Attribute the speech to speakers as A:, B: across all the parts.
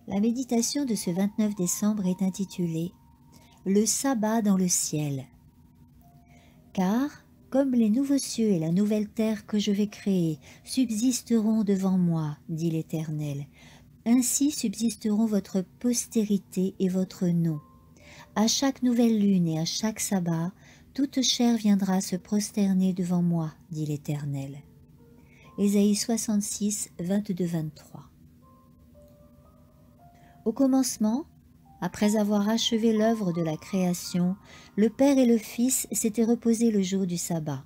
A: La méditation de ce 29 décembre est intitulée « Le sabbat dans le ciel ». Car, comme les nouveaux cieux et la nouvelle terre que je vais créer subsisteront devant moi, dit l'Éternel, ainsi subsisteront votre postérité et votre nom. À chaque nouvelle lune et à chaque sabbat, toute chair viendra se prosterner devant moi, dit l'Éternel. Ésaïe 66, 22-23. Au commencement, après avoir achevé l'œuvre de la création, le Père et le Fils s'étaient reposés le jour du sabbat.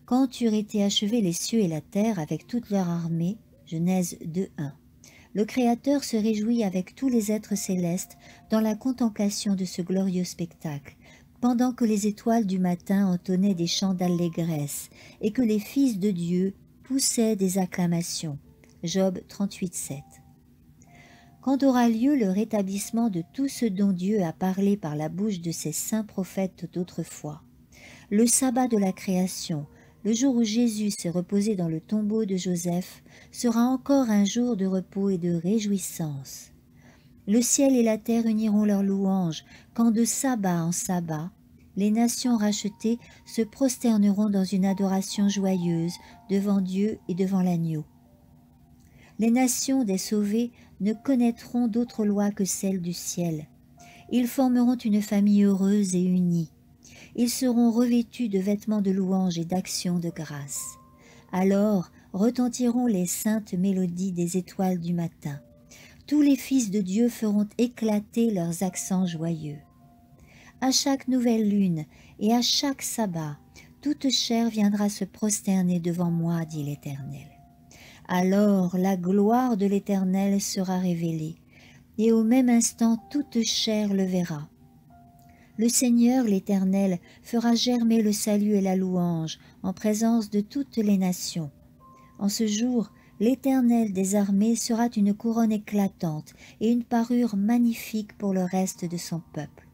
A: Quand eurent été achevés les cieux et la terre avec toute leur armée, Genèse 2.1, le Créateur se réjouit avec tous les êtres célestes dans la contemplation de ce glorieux spectacle, pendant que les étoiles du matin entonnaient des chants d'allégresse et que les fils de Dieu poussaient des acclamations. Job 38.7. Quand aura lieu le rétablissement de tout ce dont Dieu a parlé par la bouche de ses saints prophètes d'autrefois, le sabbat de la création, le jour où Jésus s'est reposé dans le tombeau de Joseph, sera encore un jour de repos et de réjouissance. Le ciel et la terre uniront leurs louanges, quand de sabbat en sabbat, les nations rachetées se prosterneront dans une adoration joyeuse devant Dieu et devant l'agneau. Les nations des sauvés ne connaîtront d'autre loi que celle du ciel. Ils formeront une famille heureuse et unie. Ils seront revêtus de vêtements de louange et d'actions de grâce. Alors retentiront les saintes mélodies des étoiles du matin. Tous les fils de Dieu feront éclater leurs accents joyeux. À chaque nouvelle lune et à chaque sabbat, toute chair viendra se prosterner devant moi, dit l'Éternel. Alors la gloire de l'Éternel sera révélée, et au même instant toute chair le verra. Le Seigneur, l'Éternel, fera germer le salut et la louange en présence de toutes les nations. En ce jour, l'Éternel des armées sera une couronne éclatante et une parure magnifique pour le reste de son peuple.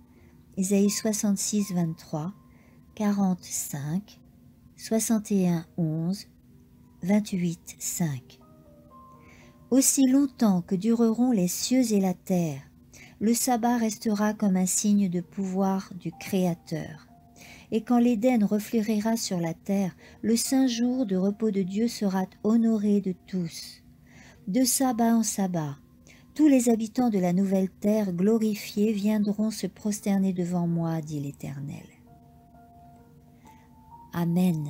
A: Ésaïe 66, 23, 45, 61, 11, 28, 5. Aussi longtemps que dureront les cieux et la terre, le sabbat restera comme un signe de pouvoir du Créateur. Et quand l'Éden refleurira sur la terre, le saint jour de repos de Dieu sera honoré de tous. De sabbat en sabbat, tous les habitants de la nouvelle terre glorifiés viendront se prosterner devant moi, dit l'Éternel. Amen.